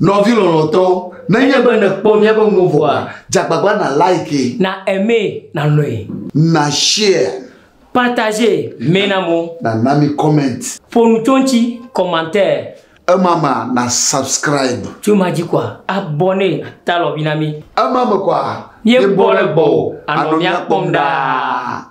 Non vu longtemps. N'ayez pas de première bonne voix. Jababa na like. Na aimer, na noyer. Na share. Partager, menamo. Na nami comment. Pour nous tonti, commentaire. Mama na subscribe. Tu m'as dit quoi? Abonner à Talo Binami. Mama quoi? Ye bole bo. Anonia pomda.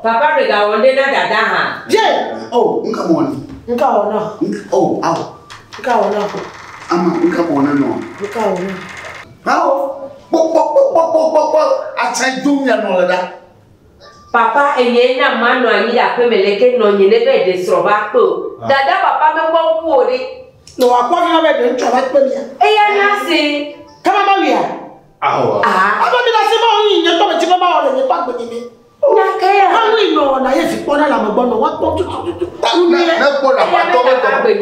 Papa, regardez na dada. Oh, come on. Oh, ow. Come on, no. How? I tried doing that. Papa, et na mano ami la pemeleke no nyelebe de srobapo. Dada papa me kwa kuori. No akwa na be de nchwa pe bia. E ya na se. Kama ma wia. Aba mi na se ma yin ye to me ti ma o le ni pa gbe ni. Na kaya. Ha wi no na ye fi pona la me gbo no wa to tu. Na ko da pa to me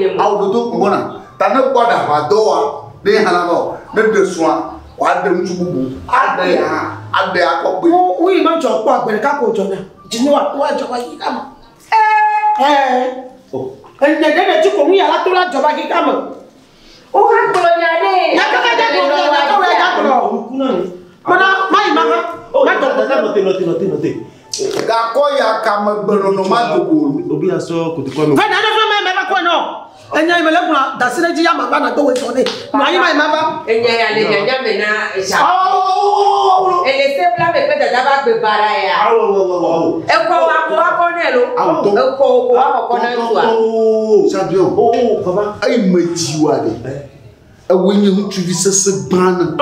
to. Au do ko na. Ta na ko da pa do wa. De hala no. Ne de soa. Wa de mtu bubu. Ade akogbe. Wi ma jo po agbere ka ko jo na. Jini wa jo wa yi ka mo. Enye de ti ko wi ala to la jo ba ki ka mo. O ha ko nya de. Na ka ja ko na ka we ja ko. Mana mai mama. Ma to note. Ga ko ya ka mo gbero no ma dogo. Obi aso ko ti ko no. Fa na do me me ko no. Enya imele kuna dasire ji ya mama na to we so ni. Ma yi mai mama. Enya ya le nya me na sha. Ele se bla me pe dada ba gbe bara ya. E ko wa ko ne lo. E ko wa ko na tuwa. Champion. Papa, ai meji wa de. E wenye hutu vi sese ban.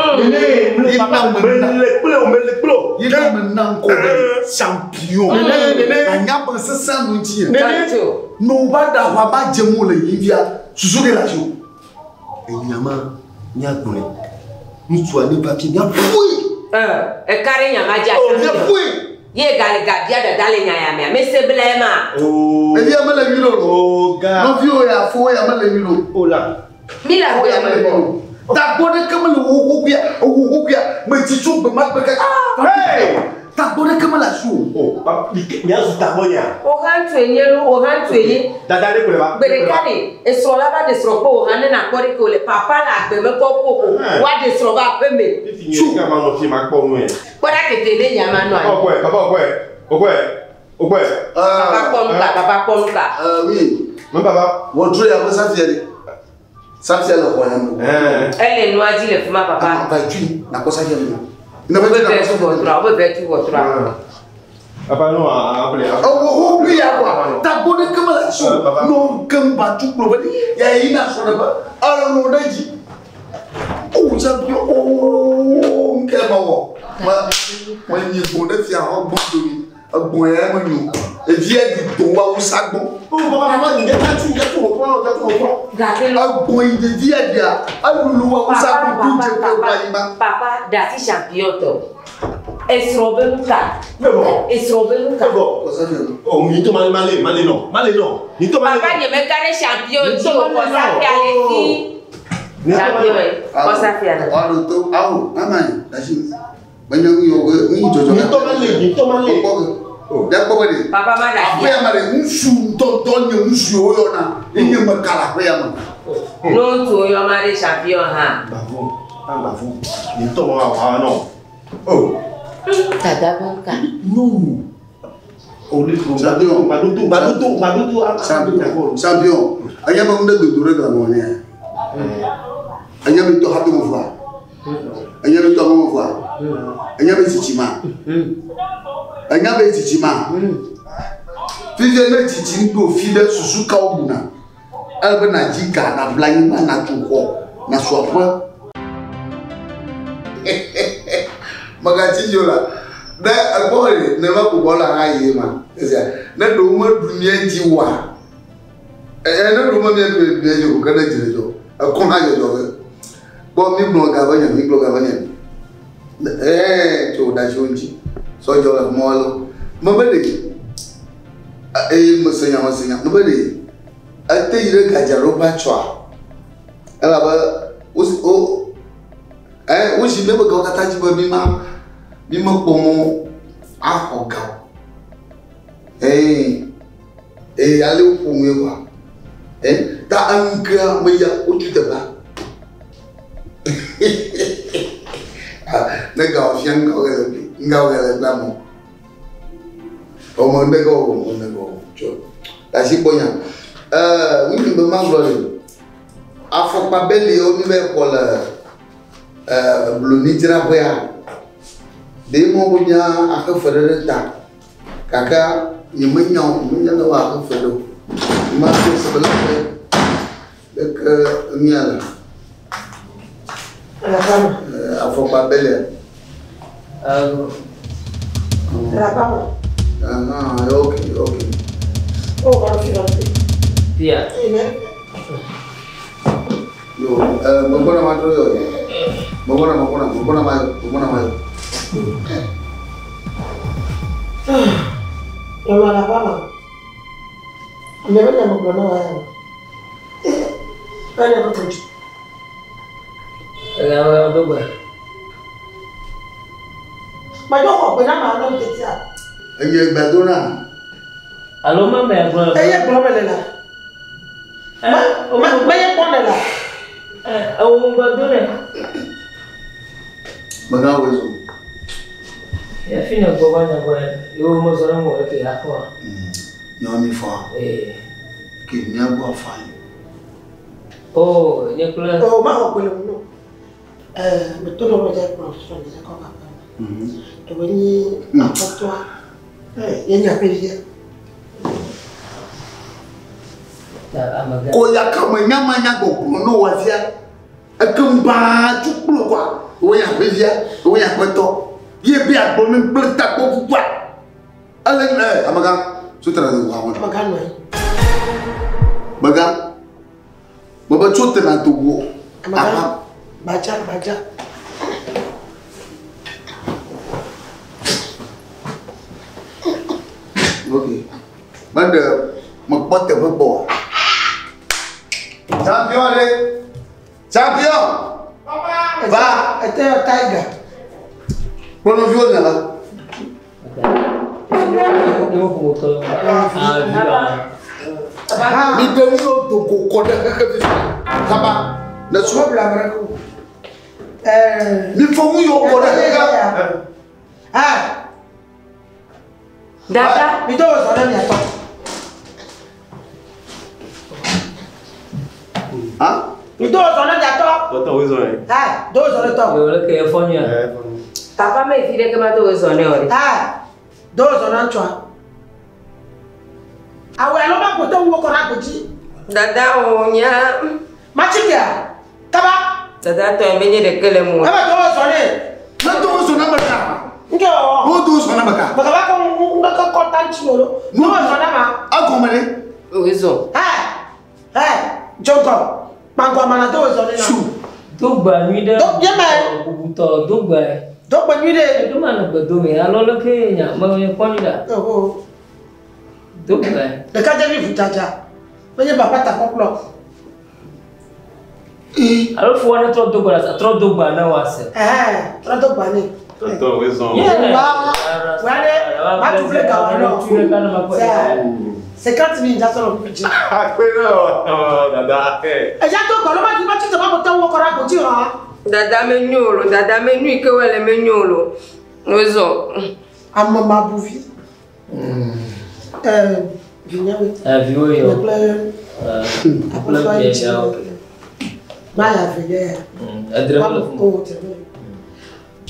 Yina me nan ko champion. Anya ba sese no ti. No bada wa ba jemu le yivia. Suzuke la jo. Enyama nya gbore. Mutu ani ba ki nya fui. E kare nya ma ja. Nya fui. Ye gale gadia da dale nya ya me se blema. E dia me le milo. Oh ga. No vi o ya fo ya me le milo. Oh la. Mila ho ya me bo. Ta bone kama le wo bia me ti chu be ma be ka. Hey! Ta bone kama la chu. Oh, mi azu ta bonya. O han tuenye. Dada de ko le ba. Bere kare e so la ba de sro ko han na ko ko le papa la gbe me ko wa de sro ba pe me. Chu ka ma no fi ma po nu e. Bora ke te de nya ma no. Okwe. Papa ponka. Oui. Mon papa, wo dro ya ko sa fiere. Sa fiere lo ko ya mo. Elle no aji le fuma papa. Ba tui na ko sa fiere mo. Na be na ko sa votre. Papa no appelé. Oh, oublie ya quoi. Ta bonne comme la chu. Non, comme ba tu pro. Ya ina so na ba. Ala no daji. Oh, champion. Oh, quel moment. Moi ni bon de fier en bon de. Bon ya mo no. E vie di ton wa o sagbon. Oh, papa ni ta tu ko. Gade lo. Bon de vie dia. Alulu wa o sagbon tu je ko ba ima. Papa, dati champion to. Esrobeluka. Mais bon. Esrobeluka. Bon. Oh, Nito malé non. Malé non. Nito malé. Papa, je me carré champion. Tu me consacres à l'équipe. Champion. Consacré à l'équipe. Ah, maman. Nito malé. Papa m'a non, tu es marié champion. Bravo. Nito malé non. Oh. Tata Banka. Non. Champion. Anya ba ngunda dudure ga ngone. Anya bi to hapo mfa. Anya bi to mo mfa. Anya bi chichima. Anya bi chichima. Fize na chichin do fide susu ka obuna. Alba na jika na blanyi na tuko na swapwa. Magachi jola. Na albohole ne ma ko bola haye ma. Na do ma dunia jiwa. Na do ma me be jo ko kada jire jo. Ko ha jo. Bo mi bloga banya. To da shonji. So jo la molo. Ma bade. Musanya. Ma bade. Ate yire ka jaro ba chwa. Ala ba o si me ba ka ta ji ba mi ma pomo ahoga. Ale pomo wa. Ta anka me ya otuteba. Na ga ofian ka ngale ba mo. O mo ndego cho. La si bonya. Oui me mangolo. Afo pa belle o mi be ko la blonitira boya. De mo bunya aka fere ta kaka yimanya na wa aka fere ma ko sabala dek nyala afo pa belle la papa okay oh ba fi Tia. Yo mbona matro yo mbona ma Mama la papa. Mbona mbona wa. Ana ko tuju. Wa dogo. Ma do ko na ma no tetia. Eye gbadona. Alo mama ya gbo. Eye gbo melela. Ma ye ponela. O gbadona. Maga wezo. Ya fina gbo banya gbo. Yo mo soro mo ke afọ. Nyoni fa. Ke mi agbo afan. Oh, nye kula. Oh, ma ko pele no. Me to no ja ko so ni ko papa. To ni apoto. Ye nya pele. Ko ya kama nyama go no wazia. Akumba tuklo kwa. O ya pele, o ya kwato. Ye bi agbo mi blta ko kwa. Ala amaga sutra do wa. Amaga no. Baga. Baba chote na Togo. Amaga. Baja. Okay. Banda makpote bebo. Champion. Papa. Va. Ete tiger. Kono viona la. Yo ko to. Mi demi o to ko ko da ka bi. Kaba. Na so bla brako. Mi fomu yo ko da ka. Dada. Mi to so na mi ato. Mi to so na mi ato. Toto wezo e. Do so na to. Yo le ke fonya. Papa me fide que ma do so ne ori. Do so na nchwa. Awe lo ba ko to wo ko na ko ji. Dada onya. Machikia. Kaba. Dada to emenye de kele mu. Kaba to so ne. Na to so na baka. Nke o. O to so na baka. Baka ba ko tanchi no. No so na ma. Akomere. Ozo. Jonko. Mangwa mana do so ne na. Dogba mi de. Do ye me. Bubuto dogba. Donc, bonne nuit. Comment on peut dormir? Alors, le qu'il y a, mais pas là. Oh. Donc, le cas de vie, vous t'as mais papa t'a complot. Alors, il faut aller trop de bras, trop de bras, non, c'est. Trop de bras. T'as raison. C'est 40 000 dans le budget. Ah, non, Dada. Et j'attends quand le match, tu vas pas monter au Coran, tu vois. Dada me nuit que elle me nyolo. Ozo. À maman bouffie. Viens, oui. Viens,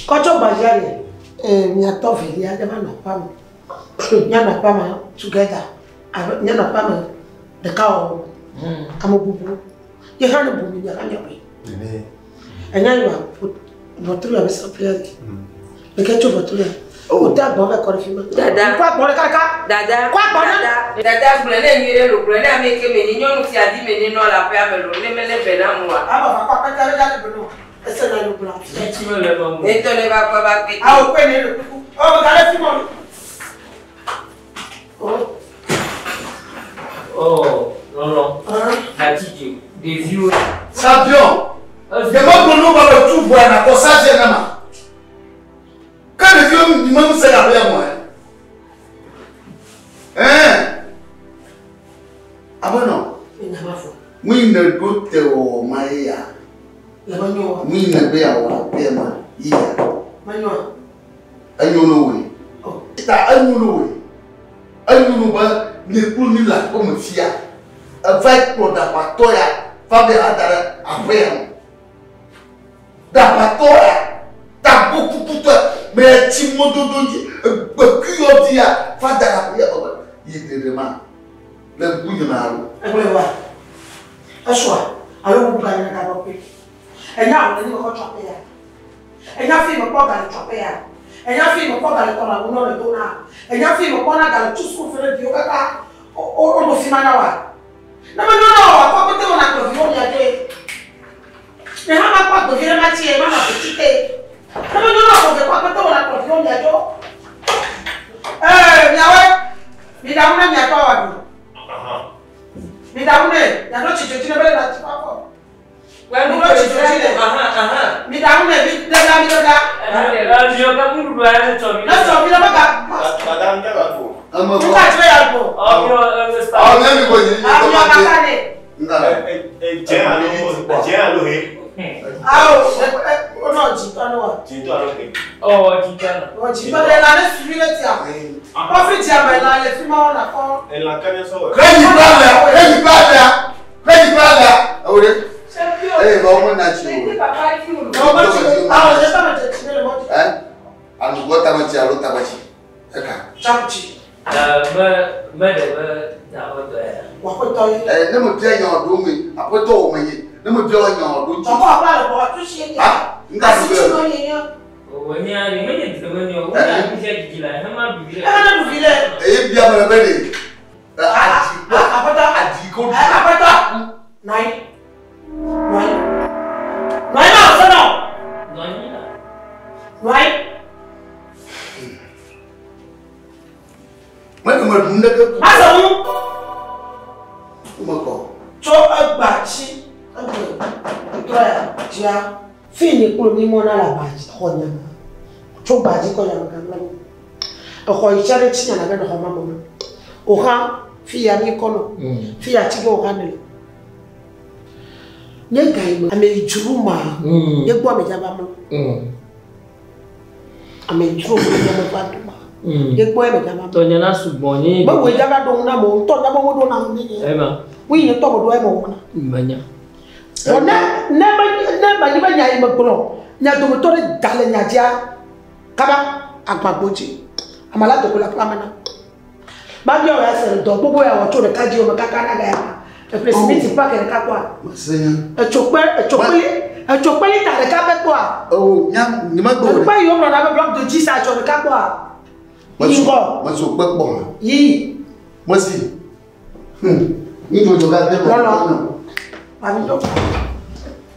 quand tu vas aller, il y a ton fils, il y a des pas. Il y en a pas mal, together. Il y en a pas mal de cas. À mon boubou. Il y a un boubou, il y a un yobé. Et il y a votre avec sa prière. Le cas de votre au table, on va confirmer. Dada. Quoi, bon, le caca? Dada. Quoi, bon, Dada, vous l'avez mis le problème avec mes nions qui a dit, mais non, la paix à me donner, mais les bénins, moi. Ah, bah, pas regarder le blanc. C'est là le blanc. Tu veux le bon. Et tu ne vas pas battre. Ah, au point, le coucou. Oh, regardez, Simon. Oh, non. La petite, des vieux. Champion. Je vais nous voir le tout voir pour ça, j'ai vraiment. Quand le vieux même c'est la paix, moi. Ah bon, non? Oui, ne goûte au maïa. Oui, ne béa ou la paix, moi. Iya. Aïe, t'as un mounou. Un mounou, ne plus ni la comme fia. Avec pour la patoya, Fabien après. D'apatoya, t'as beaucoup pour toi, mais tu m'as donné, Cuyodia, Fada la prière, il était vraiment. Le bout de ma roue. Et vous voyez, un choix. Alors vous gagnez la paix. Et là, on a dit qu'on chope. Et là, il me porte dans le chope. Et là, il me porte dans le ton, on a le ton. Et là, il me porte dans le tout ce qu'on fait le yoga. On a fait manawa. Non, pas côté on a confié, on y a deux. Mais on n'a pas confié la matière, on a petite. Non, on fait pas côté on a confié, on y a deux. Mesdames, il y a quoi? Mesdames, il y a d'autres choses qui ne veulent pas dire. Ouais, nous, l'autre chose, mesdames, vite,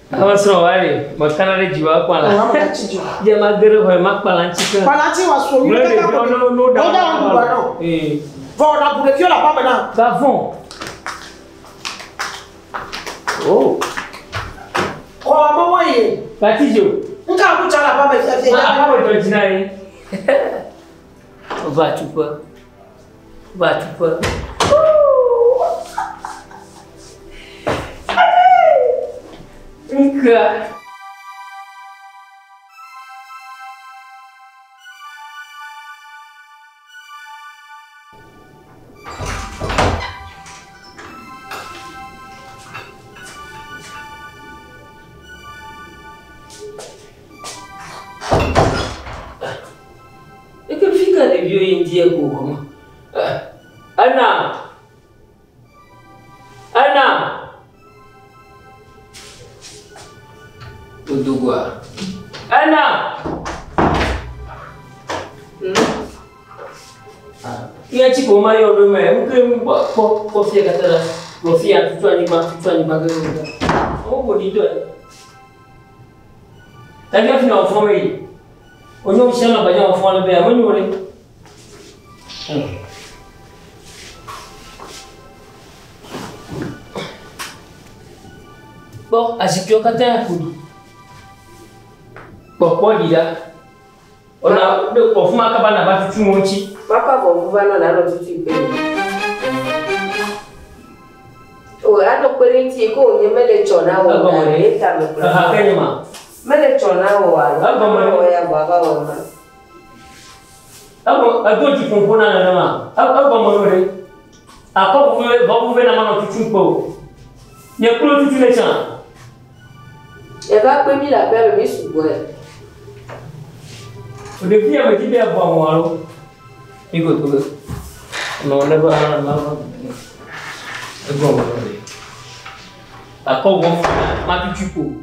Awas rawari, makan ada jiwa apa lah? Dia mager hoy mak palanci kan. Palanci wasu ni ka ka no da no. Vou na bude fio la pa bana. Tá bom. Oh. Ko ma waye. Patijo. Nka ku chala pa ba fi. Apa betul jinai? Batu pa. Enggak. Itu fica de viu em dia como Ana. Tudo gua. Ana. Ia tipo maior do meu, mungkin confia kata confia tu ni bagai. Oh bonito. Tapi aku nak form ini. Onyo siapa banyak form lebih, mana boleh? Bon, asikio kata aku. Pokok dia. Ona de pofuma ka bana ba tutu monchi. Papa bo bana na ro tutu pe. O ado kwenti ko nyemele chona wo na eta me kula. Ha kenyama. Mele chona wo wa. Aba ya baba wo na. Ado ti kompona na ma. Aba mo re. Ako bu na ma tutu po. Nye kulo tutu le chan. E va pe mi la belle mi subo. Depuis à me dire à boire moi écoute non on est pas bon à quoi on ma tu peux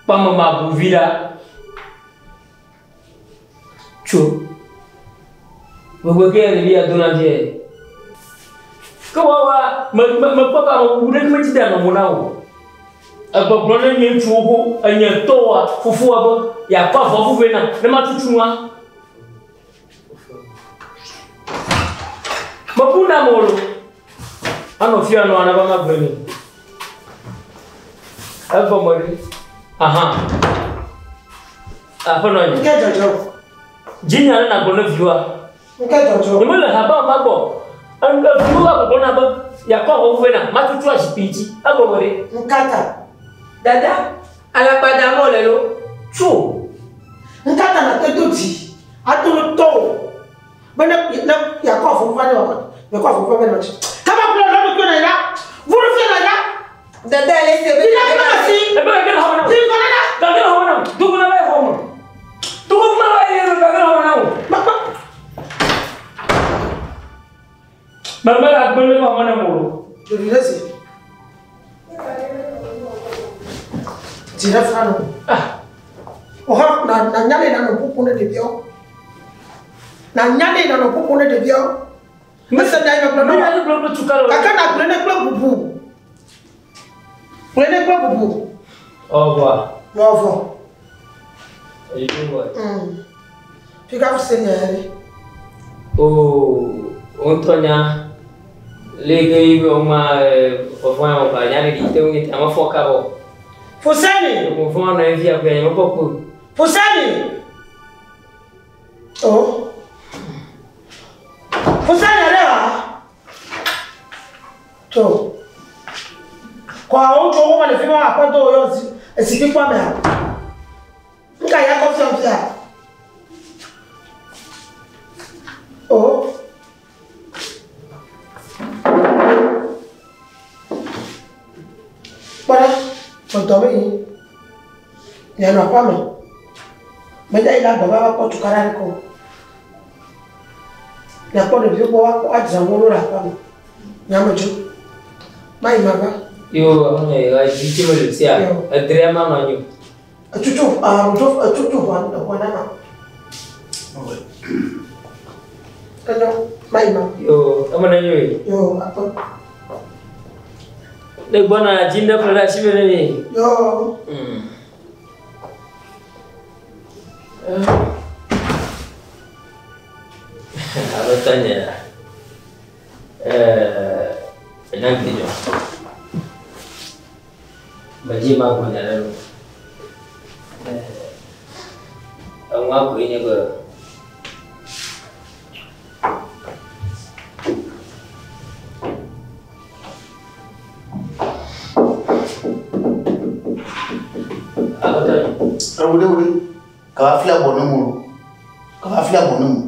pas maman bouvila chou vous voyez il y a donadier comment va me papa vous voulez me dire à mon nom Aba blonde ni chuo anya toa fufu aba ya kwa fufu vena na matuchunwa mapunda molo ano fia no anaba magbeni aba mori aha apa no ni Jojo. jinya na blonde viwa Jojo. ni mala haba magbo anga viwa blonde aba ya kwa fufu vena matuchwa shipiti aba mori Nkata. Dada, ala pada mo lelo. Chou. Nkata na tetoti. Atulu to. Bana na ya kwa fu fani wa. Ya kwa fu fani wa. Kama kuna ndo kuna ina. Vuru fina ya. Dada le se be. Ina kama si. Ebe ngena hawana. Ti kona na. Ngena hawana. Dugu na lai homo. Dugu na lai ngena hawana. Mama la gbele mama na mo. Dori lesi. Tira fano. Oha na nyale na no pupu ne de bio. Na nyale na no pupu ne de bio. Mesa dai na No ya blog tukalo. Kaka na plene club pupu. Plene club pupu. Au revoir. Au revoir. Et je vois. Fica Fousseni. Oh, Antonia. Les gars ma on va y aller dit on est à ma focaro. Fousseni. On va en envie à bien beaucoup. Fousseni. Oh. Fousseni leo. To. Kwa ojo ko ma le fi ma akodo yo esiki kwa me. Nka ya ko fi fia. Oh. Para, contohnya ini, yang apa me? Benda ilah bapa kau tukaran kau. Yang kau lebih bawa kau aja mulu lah apa me? Yang maju, mai maba. Yo, ane, aji cuma lucia. Adria mama nyu. Cucu, cucu wan apa? Kalau mai maba. Yo, kamu nanya Yo apa? Le bon à Jinda pour la chimie. Yo. Alors, Tania. Nankijo. Baji ma ko nyalo. Angwa ko ini ba. Udah. Kafia bonomu. Kafia bonomu.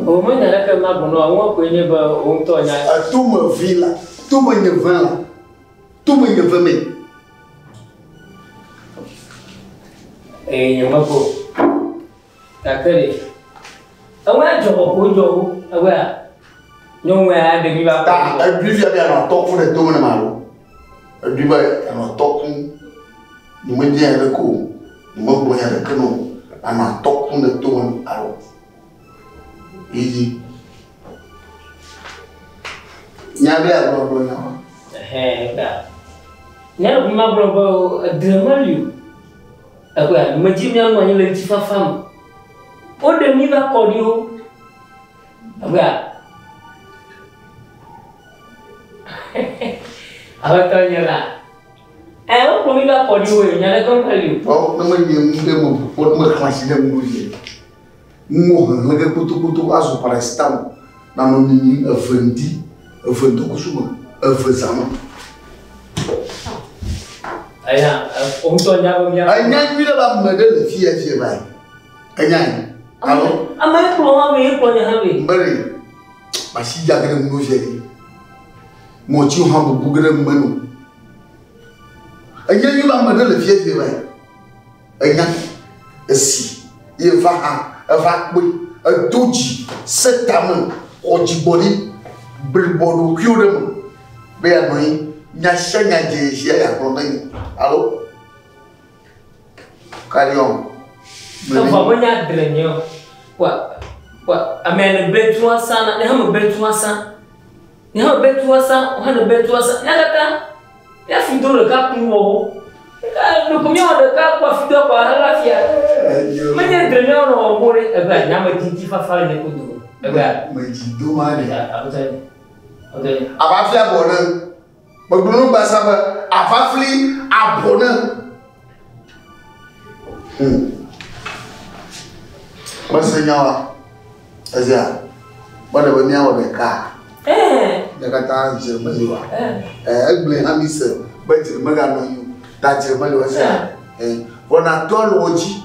O mãe da que ma bono, angwa ko ini ba o to nya. Tu me vis là, tu me ne vins là. Tu me ne veux mais. Nyama ko. Takere. Angwa jogo ko jogo. Agwa. Nyongwa de mi ba. Ta, e bi via bien na to fun de to me na malo. E bi ba na to kun. Ni me bien le ko. Ni mo bo ya de kanu. Ana to kun de to me alo. Easy. Nyabe agbo na. Da. Nya ma bro dramalu. Agwa maji mi anwa nyele tifa fam. O de mi ba kodio. Agwa. Awata nyala. O ko mi ba kodio nyale kon kali. Oh, na me ni de mo classe de mo ye. Mo hanlega kutu azu para estam. Na no ni afandi, afando kusuma, afazama. Aya, o to nya ba mi. Anya mi la ba de fie bai. Anya. Alo. Ama ko ha me ko nya ha me. Mbere. Ba si jagere mo jeri. Mo ti ha bu bugere mbanu. Anya mi la de fie bai. Anya. Esi. Eva ha. Eva boy, a doji, cette âme, ojibori, bribodo, kyurem, beanoï, nyashanya jeji ya kronai. Allo? Karion. Enfin, moi, il y a des gens. Quoi? Amen, bête 300, ne hame bête 300. Ne hame bête 300, on a le bête 300. Il y a fini le cap pour moi. Le combien de cas pour finir par la fière? Mais il y a des gens qui ont mouru. Eh bien, il y a un petit fafal de couteau. Eh bien, mais dis donc, man. Avant abonné. Mais nous passons abonné. Moi, Seigneur, Azia, moi, je vais venir avec car. Je vais t'en dire, je vais voir. Je vais aller je vais aller That's money was there. When I told Oji,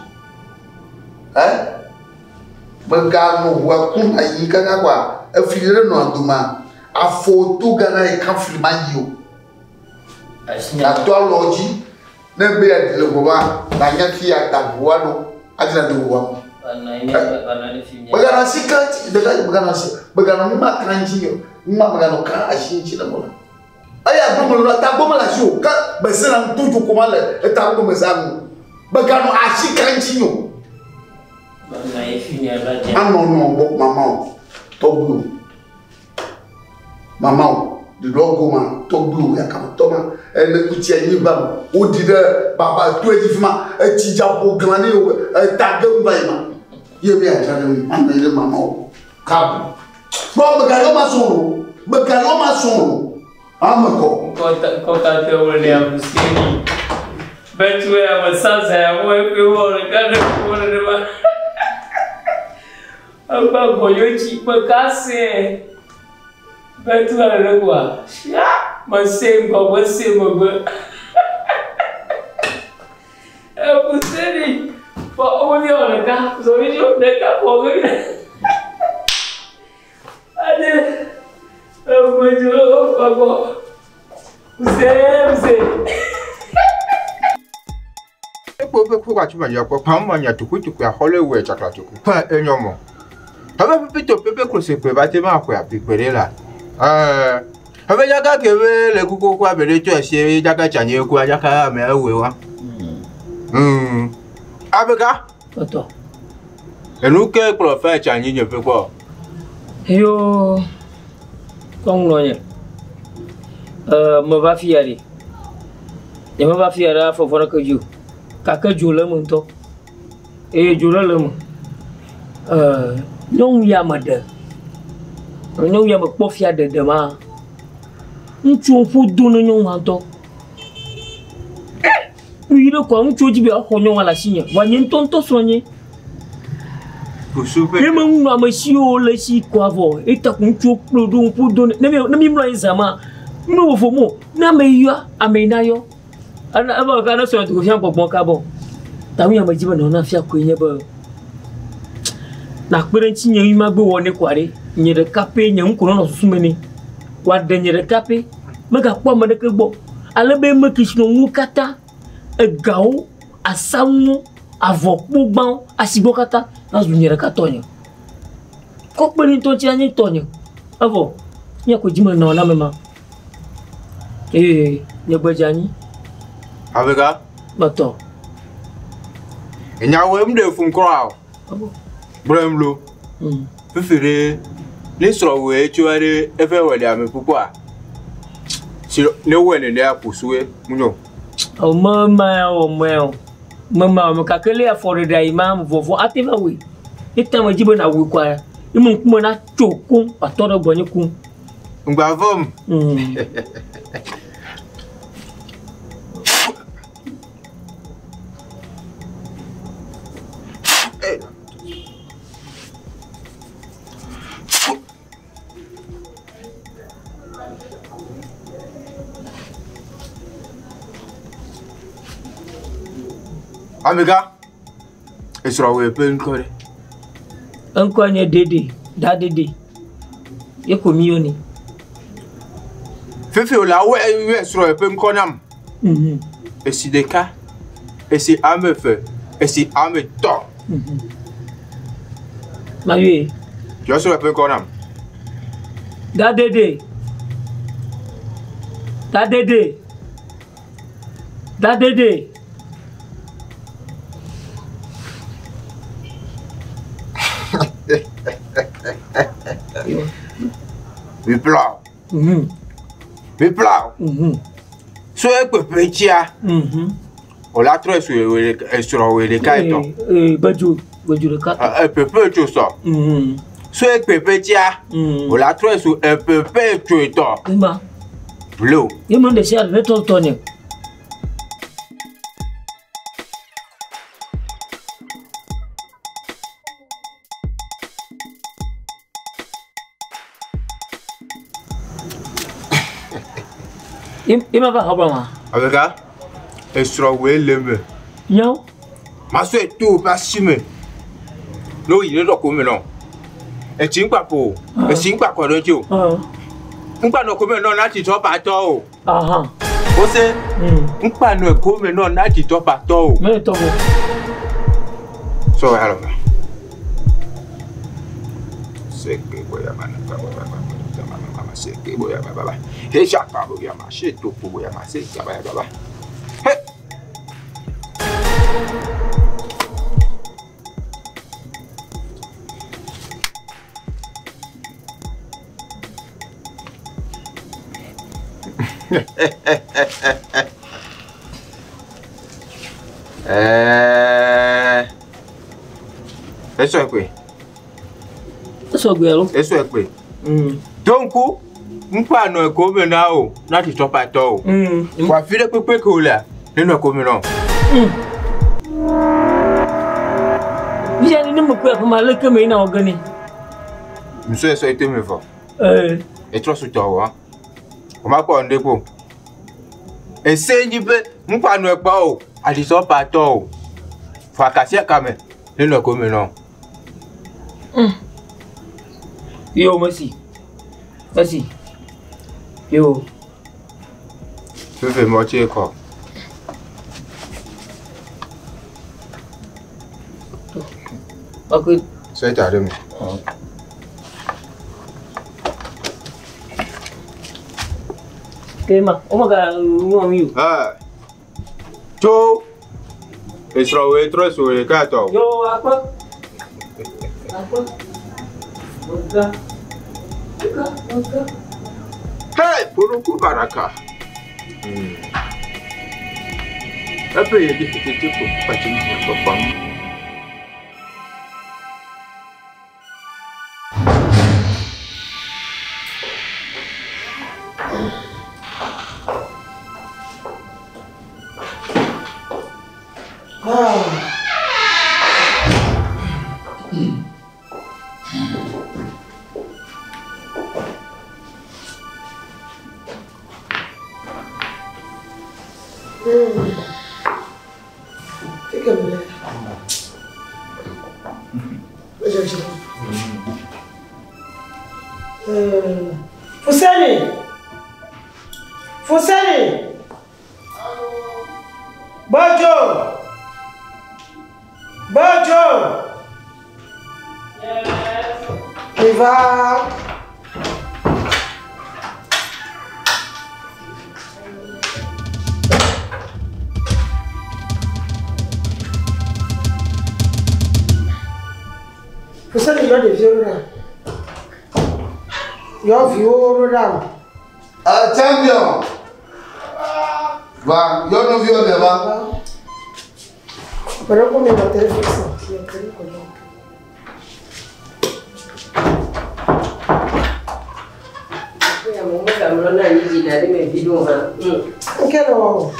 Bagano, Wakum, a Yikagawa, a filler no duma, a photo Gana, a comfy man you. I told Oji, never be at the Logoma, Nayaki at Tabuano, I didn't do one. Bagana secret, the guy Bagana, Bagana, Macanji, Mamano, I see Chinamola. Aya bomolo ta bomala sho ka besena ntuju komale eta ko mesamu bagano ashikantinyo na ifini abaje no bo mama to blue mama the logo man to blue ya kama toma ele kuti anyi ba odi de baba to ejifima etija po glane o ta gamba ima ye be ajare man ile mama ka bo bagano ma so Amako. Kota te ole a Fousseni. Betu ya masanza ya mwe wole kana wole ma. Aba goyochi pakase. Betu ala kwa. Ya, masembo. Fousseni. Pa oli ole ka, so video de ka pogo. Ade. Bonjour, papa. C'est. Pourquoi tu m'as dit quoi? Pas moi, il y a tout coup, tu peux Hollywood, tu as tout coup. Pas énormément. T'avais plutôt pépé que c'est que bâtiment quoi, puis là. Avec Yaka qui veut le coucou quoi, mais tu as essayé Yaka Tchani quoi, Yaka, mais où est-ce? Avec Toto. Et nous, qu'est-ce qu'on fait Tchani, ne peut quoi? Yo. Comme l'on me va fier. Et me va fier à faut voir que je. Kaka jour le monto. Et jour le mon. Non yamade. Non yamade pas fier de demain. Tu en fous donner non manto. Oui, le quoi, on choisit bien à la signe. Voyez tonton soigné. Et même moi, monsieur, le si quoi voir. Et t'as un choc pour donner. Ne m'y m'a examen. Nous, vos mots. N'a meilleur à menayo. Avant qu'on soit trouvé pour bon cabot. T'as mis à me dire, non, on a fait quoi, n'a pas de signe, il m'a beau, on est quoi, ni de capé, ni un colon soumeni. What dernier de capé? Mais qu'à quoi, me que bon. À la belle me qui sont moukata. A gao, a samu, a vokbouban, a sibokata, dans une rakatonio. Cockburn Tontiani Tonio. Avo, Yako Jim non, la maman. Eh, Nebajani. Avega? Bato. And now I'm there from crowd. Bramlo. Fifty. Let's throw away to everywhere. I'm a papa. No one in there pursue, Muno. Oh, mamma, mamma, calculate for the imam for active away. It time a gibbon I will require. You won't come at Togo, a total bonnicum. Bavom. Amiga, it's our pen core. Uncle Dadédé, Dadédé. You come uni. Fifi la ouais, sur un pen conam. Et si des cas, et si ame fait, et si ame top. Marie, tu as sur un pen conam. Dadédé. Dadédé. Dadédé. We plow. We plow. So I could pay chia. Or la trace with a straw with the kite. But you the cut. A perpetual. So I could pay chia. Or la trace with a perpetuator. Blue. You mean the shell little Tony. Il m'a pas rappelé. Avec ça, il sera Lomé. Non. Ma soeur est tout passé. Non, il est là comme non. Et tu n'as pas pour. Et tu n'as pas quoi de tout. Tu n'as pas comme non, là tu t'en pas toi. Ah. Vous savez, tu n'as pas comme non, là tu t'en pas toi. Mais toi. So alors. C'est que quoi ya mana. C'est que boya baba. Et chaque pas boya marché tout pour boya marché baba. Eso é quoi? Eso guelo. Eso é quoi? Donc, on parle de comme now, not to stop at all. Quoi, file peu cola, ne comme non. Bien, il ne me peut pas mal que mais non gagné. Monsieur, ça a été me fort. Et trop sur toi, on m'a pas un dépôt. Et c'est du peu, on parle de pas, à dit ça pas tout. Faut casser quand même, ne comme non. Yo, merci. Merci. Yo. Je fais moitié quoi. Ok. C'est à demain. Tema, oh my God, you. Ah. Ciao. E sera trop sur le carton. Yo, apa? Apa? Moga. Moga. Furuku baraka. Apa ya di situ pacing apa? Fousseni! Fousseni! Bonjour! Bonjour! Il va... Fousseni, il y a des vieux là. Your view down. Champion. Va, yo no vio de va. Pero como me lo telefiso, yo creo que no. Ya mo me cambió na ni jina de me video ha. ¿Qué lo?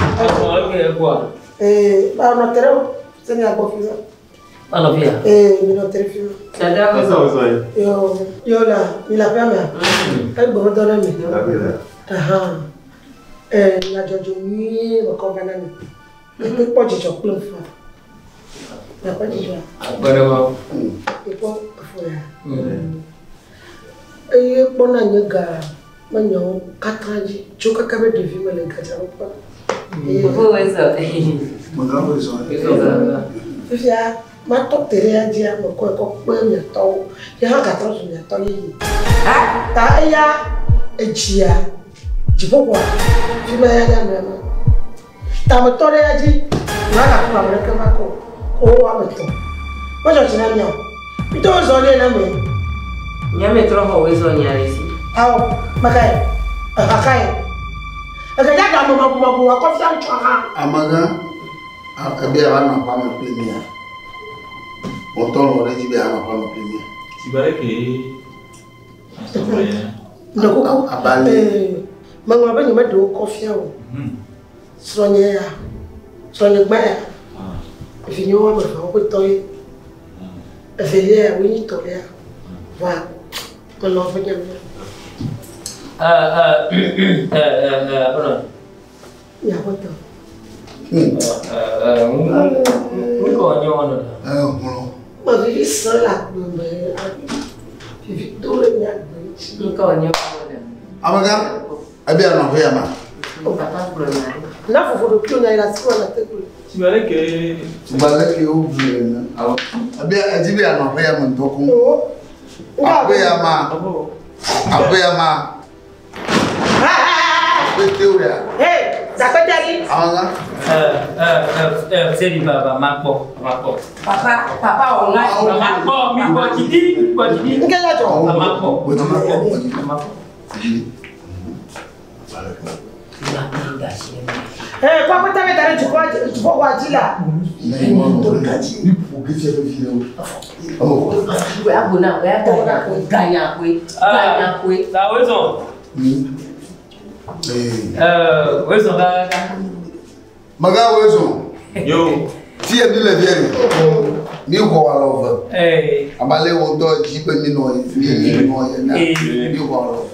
Okay, quoi. Va no tereo, se me ha cogido. Ano pia? Me lo telefiso. Dada ko. Yo la, ni la pia me. Ai bo do na me. Aha. La jojo ni mo ko bana ni. Pe po jijo klo fa. La pa jijo. Bara wa. Pe po fo ya. Po na nyega manyo katraji joka kabe de vi me le kaja pa. Ko weso. Mangabo eso. Fifia ma to tere ya dia mo ko pe me to. Ya ha ka tro so me to yi. Ta ya ejia. Jibowa. Fi me ya me ma. Ta mo to re ya ji. Ma ka ko ma ka ma ko. O wa me to. Mo jo tina mi o. Mi to zo le na me. Nyame tro ho weso nyarisi. Aw, makai. Akakai. Akaja da mo wa ko fi an chwa ha. Amaga. Abi ana pa me premier. Oton ore ji bi ana pa me premier. Ti bare ke Ndoko ko abale. Mangwa ba ni ma do ko fi o. Sronye ya. Sronye gba ya. Fi ni wo ba ko to yi. E fe ye wi ni to ya. Wa. Ko lo fa je. Apa? Ya ko to. Muy coño, no. Mo. Ma vi so la ko me. Fi to le nya. Ko nyo. Amaga. Abi ana ho ya ma. O papa pro na. Na fofo do kio nya ira siwa na tekulu. ti bare ke Balaki o vle na. Abi ajibi ana ho ya mo ntoko. Nga Abe ya ma. Abe ya ma. Beturia. Hey, zakatari. Amaga. C'est du baba, makpo. Papa on a. Makpo, mi ko jidi. Ngela jo. Makpo. Eh, kwa pata me tare chukua kwa ajila. We abuna, we ganya kwe. Ça raison. Raison da. Maga wezo. yo Ti e bi le biere. Mi ko wa lo fa. Abale wo do ji pe mi no yi no ye na. Mi ko wa lo.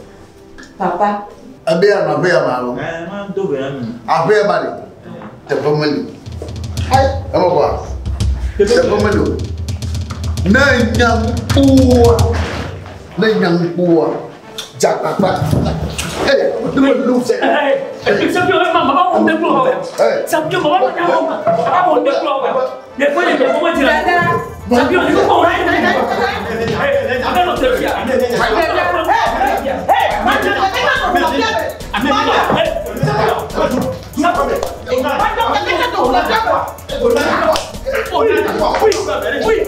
Papa. Abe ya na be ya ma lo. man do be am Abe ya ba de. Te pomeli. Ai, e mo kwa. Te pomeli. Na nyam puwa. Na nyam puwa. Jakapa. Eh, lu se. Champion, maman, on déploie. Champion, maman, on déploie. Des fois, il y a comment dire. Champion, il faut qu'on aille. Appelle notre fille. Oui.